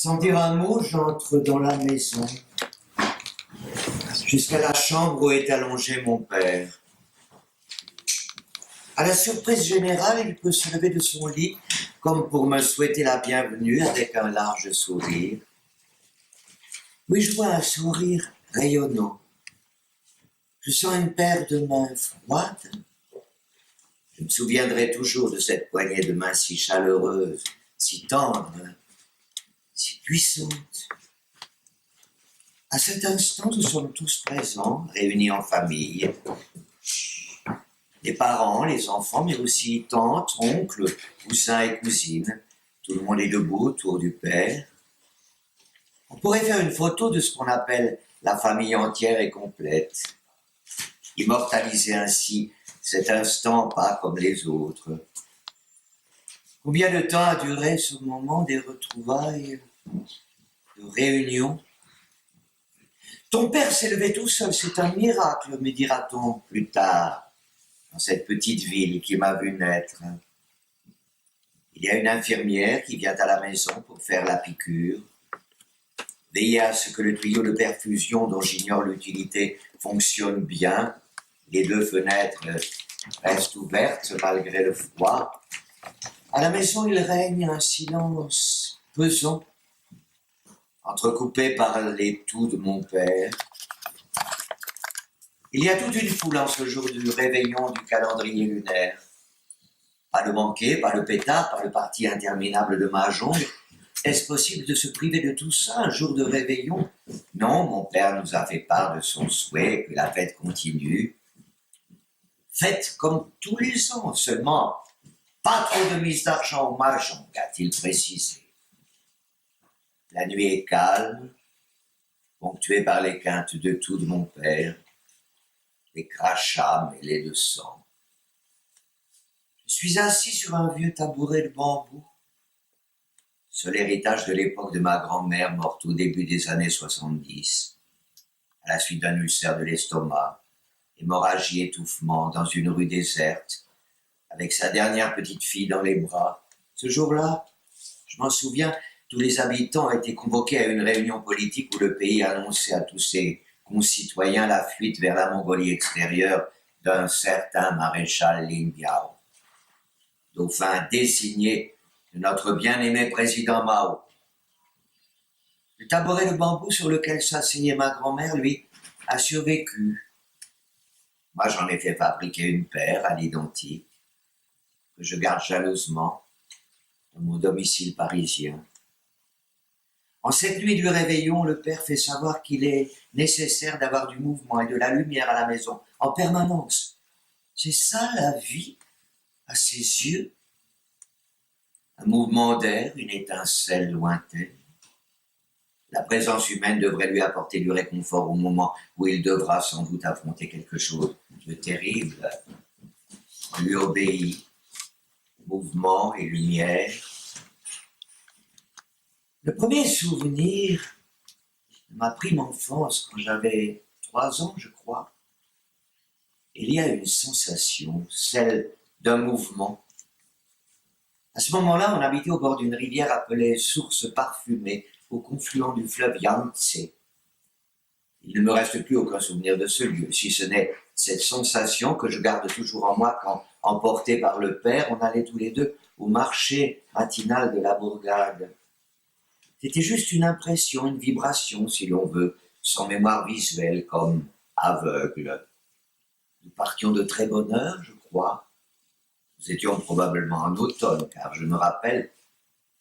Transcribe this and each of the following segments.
Sans dire un mot, j'entre dans la maison, jusqu'à la chambre où est allongé mon père. À la surprise générale, il peut se lever de son lit, comme pour me souhaiter la bienvenue, avec un large sourire. Oui, je vois un sourire rayonnant. Je sens une paire de mains froides. Je me souviendrai toujours de cette poignée de mains si chaleureuse, si tendre, si puissante. À cet instant, nous sommes tous présents, réunis en famille. Les parents, les enfants, mais aussi tantes, oncles, cousins et cousines. Tout le monde est debout autour du père. On pourrait faire une photo de ce qu'on appelle la famille entière et complète. Immortaliser ainsi cet instant pas comme les autres. Combien de temps a duré ce moment des retrouvailles, de réunion? Ton père s'est levé tout seul, c'est un miracle, me dira-t-on plus tard, dans cette petite ville qui m'a vu naître. Il y a une infirmière qui vient à la maison pour faire la piqûre, veiller à ce que le tuyau de perfusion dont j'ignore l'utilité fonctionne bien. Les deux fenêtres restent ouvertes malgré le froid. À la maison, il règne un silence pesant, entrecoupé par les toux de mon père. Il y a toute une foule en ce jour du réveillon du calendrier lunaire. Pas le banquet, pas le pétard, pas le parti interminable de mahjong. Est-ce possible de se priver de tout ça un jour de réveillon? Non, mon père nous a fait part de son souhait que la fête continue. Fête comme tous les ans, seulement pas trop de mise d'argent au mahjong, a-t-il précisé. La nuit est calme, ponctuée par les quintes de tout de mon père, les crachats mêlés de sang. Je suis assis sur un vieux tabouret de bambou, seul héritage de l'époque de ma grand-mère morte au début des années 70, à la suite d'un ulcère de l'estomac, hémorragie, étouffement, dans une rue déserte, avec sa dernière petite fille dans les bras. Ce jour-là, je m'en souviens, tous les habitants étaient convoqués à une réunion politique où le pays annonçait à tous ses concitoyens la fuite vers la Mongolie extérieure d'un certain maréchal Lin Biao, dauphin désigné de notre bien-aimé président Mao. Le tabouret de bambou sur lequel s'asseyait ma grand-mère, lui, a survécu. Moi, j'en ai fait fabriquer une paire à l'identique, que je garde jalousement dans mon domicile parisien. En cette nuit du réveillon, le père fait savoir qu'il est nécessaire d'avoir du mouvement et de la lumière à la maison, en permanence. C'est ça la vie, à ses yeux. Un mouvement d'air, une étincelle lointaine. La présence humaine devrait lui apporter du réconfort au moment où il devra sans doute affronter quelque chose de terrible. On lui obéit, mouvement et lumière. Le premier souvenir de ma prime enfance, quand j'avais 3 ans, je crois, il y a une sensation, celle d'un mouvement. À ce moment-là, on habitait au bord d'une rivière appelée Source Parfumée, au confluent du fleuve Yangtze. Il ne me reste plus aucun souvenir de ce lieu, si ce n'est cette sensation que je garde toujours en moi quand, emporté par le père, on allait tous les deux au marché matinal de la bourgade. C'était juste une impression, une vibration, si l'on veut, sans mémoire visuelle, comme aveugle. Nous partions de très bonne heure, je crois. Nous étions probablement en automne, car je me rappelle,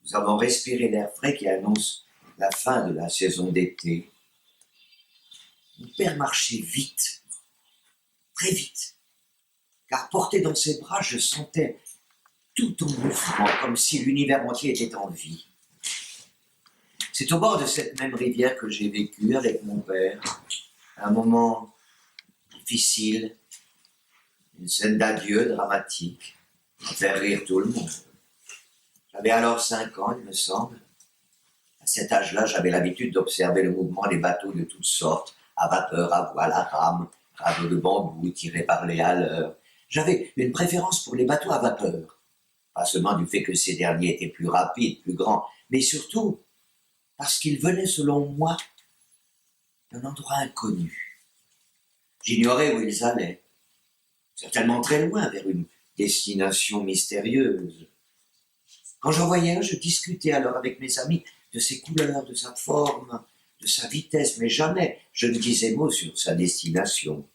nous avons respiré l'air frais qui annonce la fin de la saison d'été. Mon père marchait vite, très vite, car porté dans ses bras, je sentais tout en mouvement, comme si l'univers entier était en vie. C'est au bord de cette même rivière que j'ai vécu avec mon père, un moment difficile, une scène d'adieu dramatique, à faire rire tout le monde. J'avais alors 5 ans, il me semble. À cet âge-là, j'avais l'habitude d'observer le mouvement des bateaux de toutes sortes, à vapeur, à voile, à rame, radeaux de bambou tirés par les haleurs. J'avais une préférence pour les bateaux à vapeur, pas seulement du fait que ces derniers étaient plus rapides, plus grands, mais surtout parce qu'il venait, selon moi, d'un endroit inconnu. J'ignorais où ils allaient, certainement très loin, vers une destination mystérieuse. Quand j'en voyais un, je discutais alors avec mes amis de ses couleurs, de sa forme, de sa vitesse, mais jamais je ne disais mot sur sa destination.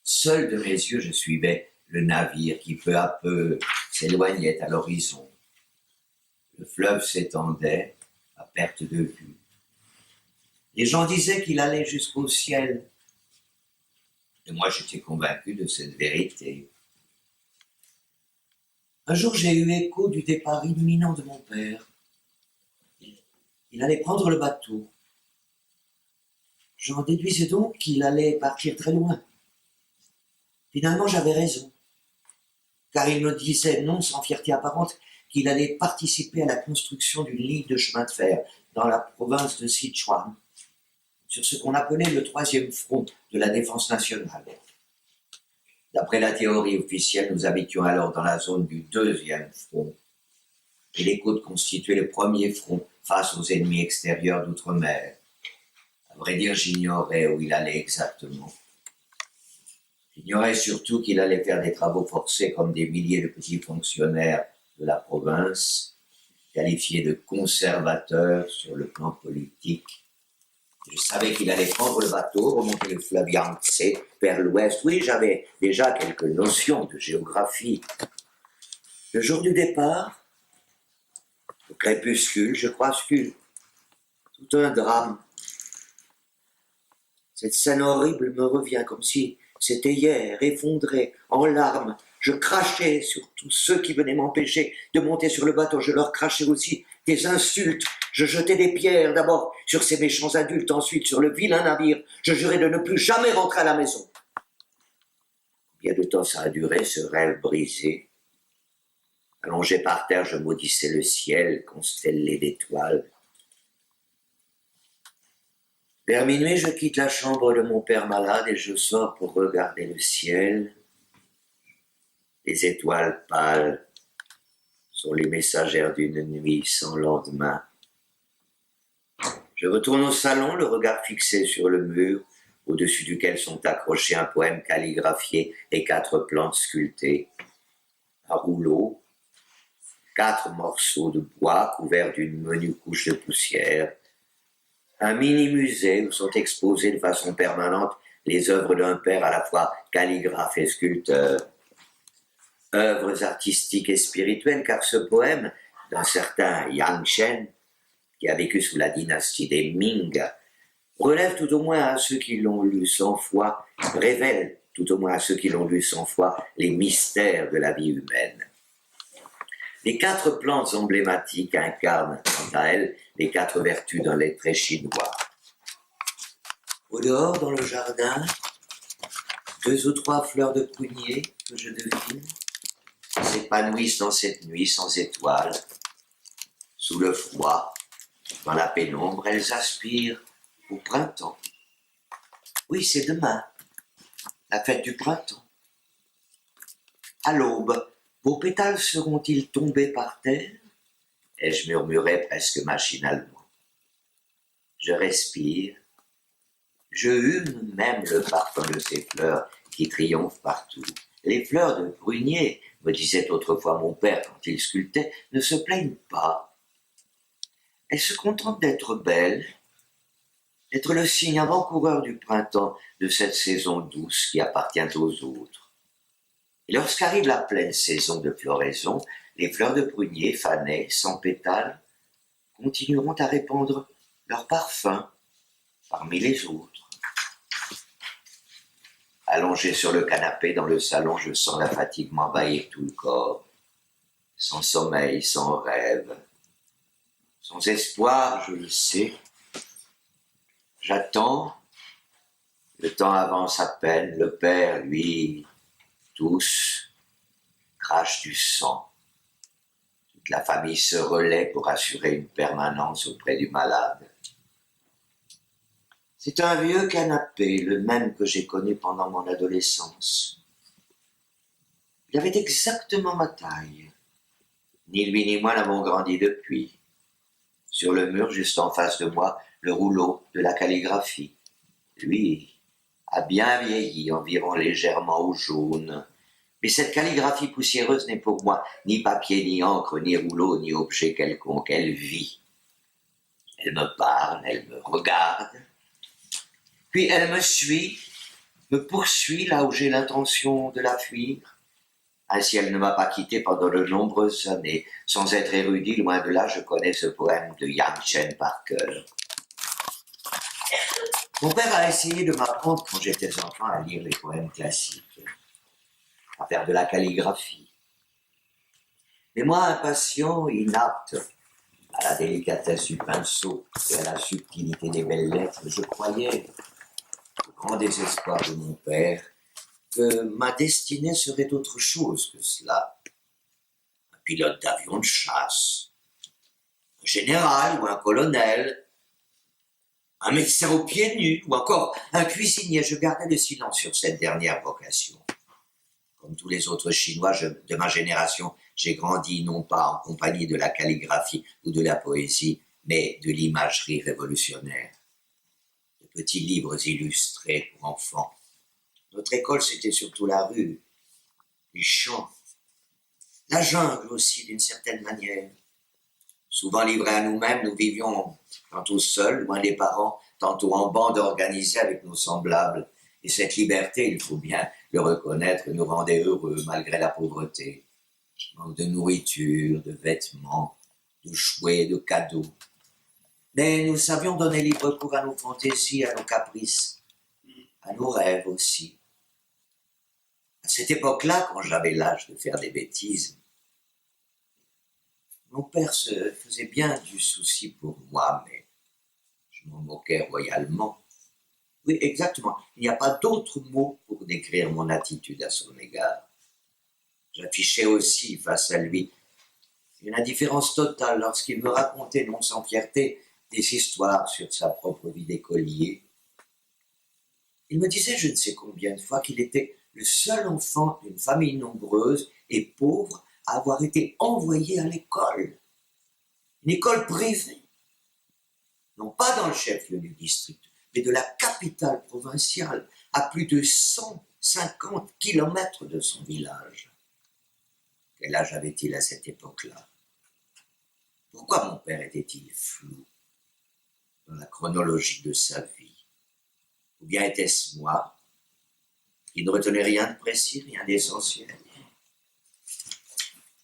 Seul de mes yeux, je suivais le navire qui peu à peu s'éloignait à l'horizon. Le fleuve s'étendait à perte de vue. Les gens disaient qu'il allait jusqu'au ciel. Et moi, j'étais convaincu de cette vérité. Un jour, j'ai eu écho du départ imminent de mon père. Il allait prendre le bateau. J'en déduisais donc qu'il allait partir très loin. Finalement, j'avais raison, car il me disait, non sans fierté apparente, qu'il allait participer à la construction d'une ligne de chemin de fer dans la province de Sichuan, sur ce qu'on appelait le 3e front de la défense nationale. D'après la théorie officielle, nous habitions alors dans la zone du 2e front, et les côtes constituaient le 1er front face aux ennemis extérieurs d'outre-mer. À vrai dire, j'ignorais où il allait exactement. J'ignorais surtout qu'il allait faire des travaux forcés comme des milliers de petits fonctionnaires de la province, qualifiés de conservateurs sur le plan politique. Je savais qu'il allait prendre le bateau, remonter le fleuve Yangtze vers l'ouest. Oui, j'avais déjà quelques notions de géographie. Le jour du départ, au crépuscule, je crois que tout un drame. Cette scène horrible me revient comme si c'était hier, effondré, en larmes. Je crachais sur tous ceux qui venaient m'empêcher de monter sur le bateau. Je leur crachais aussi des insultes. Je jetais des pierres, d'abord sur ces méchants adultes, ensuite sur le vilain navire. Je jurais de ne plus jamais rentrer à la maison. Combien de temps ça a duré, ce rêve brisé? Allongé par terre, je maudissais le ciel, constellé d'étoiles. Vers minuit, je quitte la chambre de mon père malade et je sors pour regarder le ciel. Les étoiles pâles sont les messagères d'une nuit sans lendemain. Je retourne au salon, le regard fixé sur le mur, au-dessus duquel sont accrochés un poème calligraphié et 4 plantes sculptées. Un rouleau, 4 morceaux de bois couverts d'une menue couche de poussière. Un mini-musée où sont exposées de façon permanente les œuvres d'un père à la fois calligraphe et sculpteur. Œuvres artistiques et spirituelles, car ce poème d'un certain Yang Shen, qui a vécu sous la dynastie des Ming, relève tout au moins à ceux qui l'ont lu 100 fois, révèle tout au moins à ceux qui l'ont lu 100 fois les mystères de la vie humaine. Les 4 plantes emblématiques incarnent, quant à elles, les 4 vertus d'un lettré chinois. Au dehors, dans le jardin, 2 ou 3 fleurs de prunier que je devine s'épanouissent dans cette nuit sans étoiles. Sous le froid, dans la pénombre, elles aspirent au printemps. Oui, c'est demain, la fête du printemps. À l'aube, vos pétales seront-ils tombés par terre? Ai-je murmuré presque machinalement. Je respire, je hume même le parfum de ces fleurs qui triomphent partout. Les fleurs de prunier, me disait autrefois mon père quand il sculptait, ne se plaignent pas. Elles se contentent d'être belles, d'être le signe avant-coureur du printemps, de cette saison douce qui appartient aux autres. Et lorsqu'arrive la pleine saison de floraison, les fleurs de prunier, fanées, sans pétales, continueront à répandre leur parfum parmi les autres. Allongé sur le canapé dans le salon, je sens la fatigue m'envahir tout le corps. Sans sommeil, sans rêve, sans espoir, je le sais. J'attends, le temps avance à peine, le père, lui, tousse, crache du sang. Toute la famille se relaie pour assurer une permanence auprès du malade. C'est un vieux canapé, le même que j'ai connu pendant mon adolescence. Il avait exactement ma taille. Ni lui ni moi n'avons grandi depuis. Sur le mur, juste en face de moi, le rouleau de la calligraphie. Lui a bien vieilli, environ légèrement au jaune. Mais cette calligraphie poussiéreuse n'est pour moi ni papier, ni encre, ni rouleau, ni objet quelconque. Elle vit. Elle me parle, elle me regarde. Puis elle me suit, me poursuit là où j'ai l'intention de la fuir. Ainsi elle ne m'a pas quitté pendant de nombreuses années. Sans être érudit, loin de là, je connais ce poème de Yang Chen par cœur. Mon père a essayé de m'apprendre quand j'étais enfant à lire les poèmes classiques, à faire de la calligraphie. Mais moi, impatient, inapte à la délicatesse du pinceau et à la subtilité des belles lettres, je croyais, au grand désespoir de mon père, que ma destinée serait autre chose que cela. Un pilote d'avion de chasse, un général ou un colonel, un médecin aux pieds nus ou encore un cuisinier. Je gardais le silence sur cette dernière vocation. Comme tous les autres Chinois de ma génération, j'ai grandi non pas en compagnie de la calligraphie ou de la poésie, mais de l'imagerie révolutionnaire. De petits livres illustrés pour enfants. Notre école, c'était surtout la rue, les champs, la jungle aussi d'une certaine manière. Souvent livrés à nous-mêmes, nous vivions tantôt seuls, loin des parents, tantôt en bande organisée avec nos semblables. Et cette liberté, il faut bien le reconnaître, nous rendait heureux malgré la pauvreté. Manque de nourriture, de vêtements, de jouets, de cadeaux. Mais nous savions donner libre cours à nos fantaisies, à nos caprices, à nos rêves aussi. À cette époque-là, quand j'avais l'âge de faire des bêtises, mon père se faisait bien du souci pour moi, mais je m'en moquais royalement. Oui, exactement. Il n'y a pas d'autre mot pour décrire mon attitude à son égard. J'affichais aussi, face à lui, une indifférence totale lorsqu'il me racontait, non sans fierté, des histoires sur sa propre vie d'écolier. Il me disait je ne sais combien de fois qu'il était le seul enfant d'une famille nombreuse et pauvre à avoir été envoyé à l'école. Une école privée. Non pas dans le chef-lieu du district, mais de la capitale provinciale, à plus de 150 kilomètres de son village. Quel âge avait-il à cette époque-là? Pourquoi mon père était-il flou dans la chronologie de sa vie? Ou bien était-ce moi qui ne retenait rien de précis, rien d'essentiel?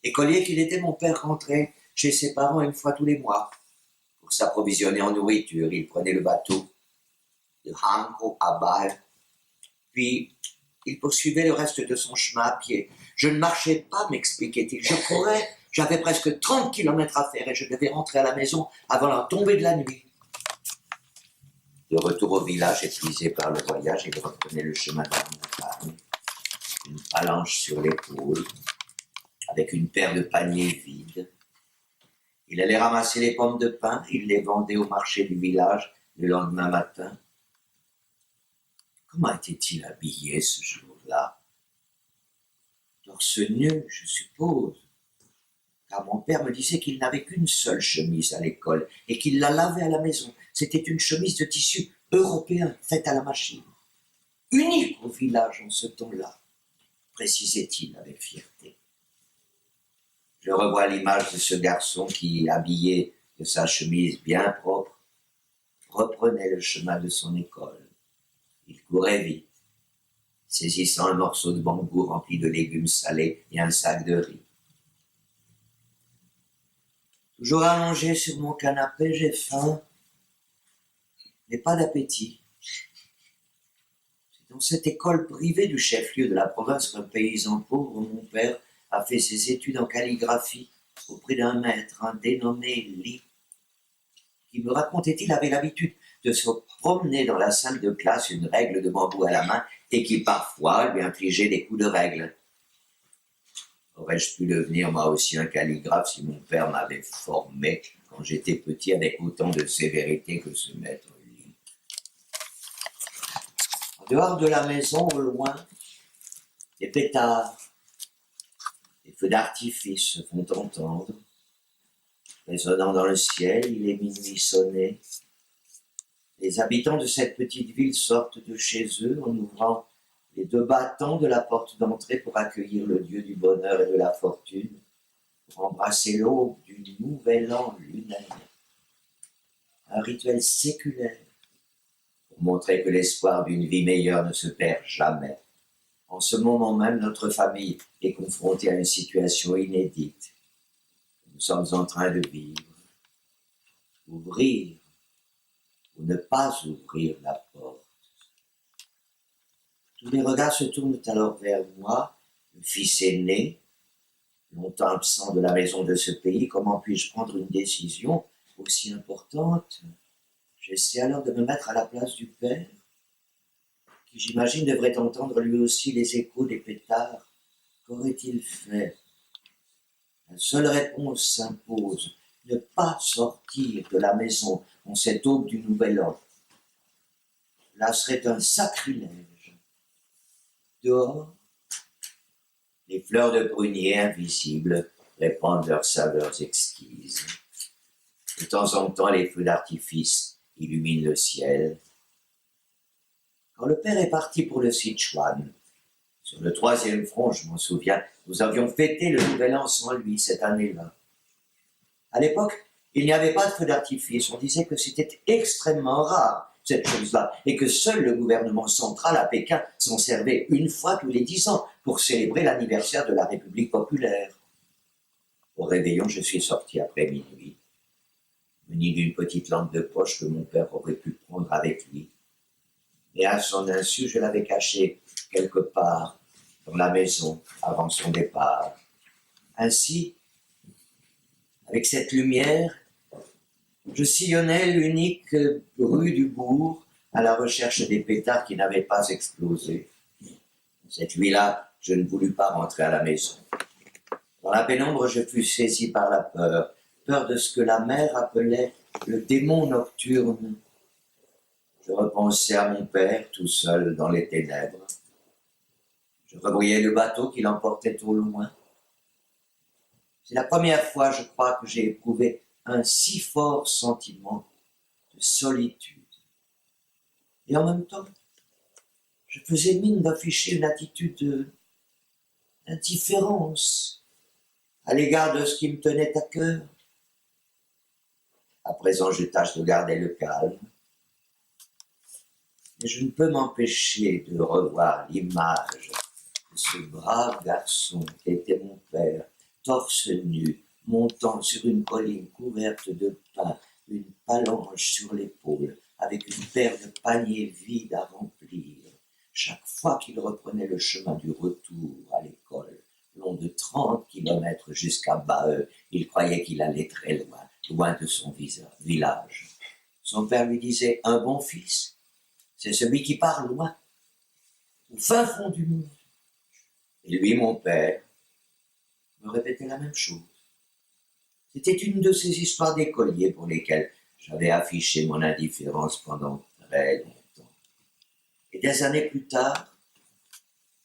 Écolier qu'il était, mon père rentrait chez ses parents une fois tous les mois. Pour s'approvisionner en nourriture, il prenait le bateau de Hankou à Bâle, puis il poursuivait le reste de son chemin à pied. Je ne marchais pas, m'expliquait-il, je courais, j'avais presque 30 kilomètres à faire et je devais rentrer à la maison avant la tombée de la nuit. De retour au village, épuisé par le voyage, il reprenait le chemin de la montagne, une phalange sur l'épaule, avec une paire de paniers vides. Il allait ramasser les pommes de pin, il les vendait au marché du village le lendemain matin. Comment était-il habillé ce jour-là? Torse nu, je suppose, car mon père me disait qu'il n'avait qu'une seule chemise à l'école et qu'il la lavait à la maison. C'était une chemise de tissu européen, faite à la machine. Unique au village en ce temps-là, précisait-il avec fierté. Je revois l'image de ce garçon qui, habillé de sa chemise bien propre, reprenait le chemin de son école. Il courait vite, saisissant un morceau de bambou rempli de légumes salés et un sac de riz. Toujours allongé sur mon canapé, j'ai faim, mais pas d'appétit. C'est dans cette école privée du chef-lieu de la province qu'un paysan pauvre, mon père, a fait ses études en calligraphie auprès d'un maître, un dénommé Li, qui me racontait-il avait l'habitude de se promener dans la salle de classe, une règle de bambou à la main, et qui parfois lui infligeait des coups de règle. Aurais-je pu devenir moi aussi un calligraphe si mon père m'avait formé quand j'étais petit avec autant de sévérité que ce maître Li? En dehors de la maison, au loin, des pétards, des feux d'artifice se font entendre. Résonnant dans le ciel, il est minuit sonné. Les habitants de cette petite ville sortent de chez eux en ouvrant les deux battants de la porte d'entrée pour accueillir le dieu du bonheur et de la fortune, pour embrasser l'aube du nouvel an lunaire. Un rituel séculaire pour montrer que l'espoir d'une vie meilleure ne se perd jamais. En ce moment même, notre famille est confrontée à une situation inédite. Nous sommes en train de vivre. Ouvrir ou ne pas ouvrir la porte. Tous les regards se tournent alors vers moi, le fils aîné, longtemps absent de la maison de ce pays. Comment puis-je prendre une décision aussi importante? J'essaie alors de me mettre à la place du père, qui j'imagine devrait entendre lui aussi les échos des pétards. Qu'aurait-il fait? La seule réponse s'impose: ne pas sortir de la maison en cette aube du nouvel an. Là serait un sacrilège. Dehors, les fleurs de prunier invisibles répandent leurs saveurs exquises. De temps en temps, les feux d'artifice illuminent le ciel. Quand le père est parti pour le Sichuan, sur le 3e front, je m'en souviens, nous avions fêté le nouvel an sans lui cette année-là. À l'époque, il n'y avait pas de feu d'artifice. On disait que c'était extrêmement rare, cette chose-là, et que seul le gouvernement central à Pékin s'en servait une fois tous les 10 ans pour célébrer l'anniversaire de la République populaire. Au réveillon, je suis sorti après minuit, muni d'une petite lampe de poche que mon père aurait pu prendre avec lui. Et à son insu, je l'avais cachée quelque part dans la maison avant son départ. Ainsi, avec cette lumière, je sillonnais l'unique rue du bourg à la recherche des pétards qui n'avaient pas explosé. Cette nuit-là, je ne voulus pas rentrer à la maison. Dans la pénombre, je fus saisi par la peur, peur de ce que la mère appelait le démon nocturne. Je repensais à mon père, tout seul dans les ténèbres. Je revoyais le bateau qui l'emportait au loin. C'est la première fois, je crois, que j'ai éprouvé un si fort sentiment de solitude. Et en même temps, je faisais mine d'afficher une attitude d'indifférence à l'égard de ce qui me tenait à cœur. À présent, je tâche de garder le calme. Mais je ne peux m'empêcher de revoir l'image de ce brave garçon qui était mon père, torse nu, montant sur une colline couverte de pins, une palanche sur l'épaule, avec une paire de paniers vides à remplir. Chaque fois qu'il reprenait le chemin du retour à l'école, long de 30 kilomètres jusqu'à Baheu, il croyait qu'il allait très loin, loin de son village. Son père lui disait: un bon fils, c'est celui qui part loin, au fin fond du monde. Et lui, mon père, me répétait la même chose. C'était une de ces histoires d'écoliers pour lesquelles j'avais affiché mon indifférence pendant très longtemps. Et des années plus tard,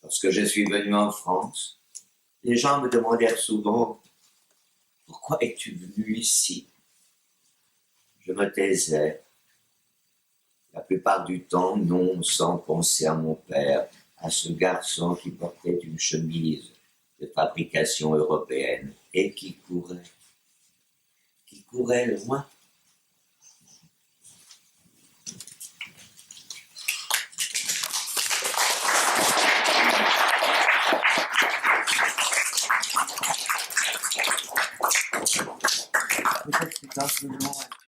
lorsque je suis venu en France, les gens me demandèrent souvent: pourquoi es-tu venu ici? Je me taisais. La plupart du temps, non, sans penser à mon père, à ce garçon qui portait une chemise de fabrication européenne et qui courait loin